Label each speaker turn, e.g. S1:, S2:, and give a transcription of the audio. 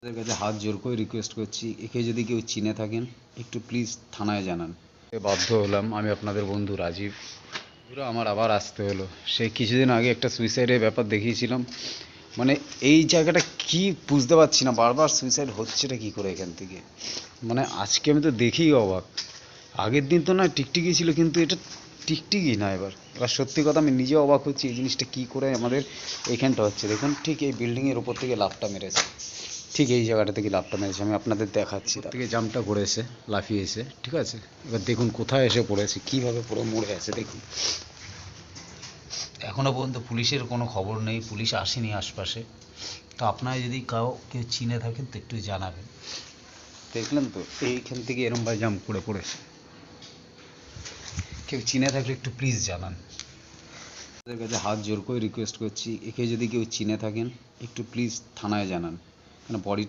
S1: আপনাদের কাছে হাত জোর করে রিকোয়েস্ট করছি, একে যদি কেউ চিনে থাকেন একটু প্লিজ থানায় জানান। বাধ্য হলাম, আমি আপনাদের বন্ধু রাজীব। পুরো আমার আবার আসতে হলো। সেই কিছুদিন আগে একটা সুইসাইডের ব্যাপার দেখিয়েছিলাম। মানে এই জায়গাটা কি বুঝতে পারছি না, বারবার সুইসাইড হচ্ছেটা কি করে এখান থেকে। মানে আজকে আমি তো দেখেই অবাক। আগের দিন তো না টিকটিকি ছিল, কিন্তু এটা টিকটিকি না। এবার সত্যি কথা আমি নিজে অবাক হচ্ছি এই জিনিসটা কি করে আমাদের এইখানটা হচ্ছে। দেখুন ঠিক এই বিল্ডিংয়ের ওপর থেকে লাফটা মেরেছে, ঠিক এই জায়গাটা থেকে লাফটা মেরেছে। আমি আপনাদের দেখাচ্ছি, তার থেকে জাম্পটা করেছে, লাফিয়েছে, ঠিক আছে। এবার দেখুন কোথায় এসে পড়েছে, কীভাবে পুরো মরে আছে দেখুন। এখনও পর্যন্ত পুলিশের কোনো খবর নেই, পুলিশ আসেনি আশপাশে। তো আপনারা যদি কেউ চিনে থাকেন তো একটু জানাবেন। দেখলেন তো এইখান থেকে এরমভাবে জাম্প করে পড়েছে। কেউ চিনে থাকলে একটু প্লিজ জানান। আপনাদের কাছে হাত জোর করে রিকোয়েস্ট করছি, একে যদি কেউ চিনে থাকেন একটু প্লিজ থানায় জানান, কেন বডিটা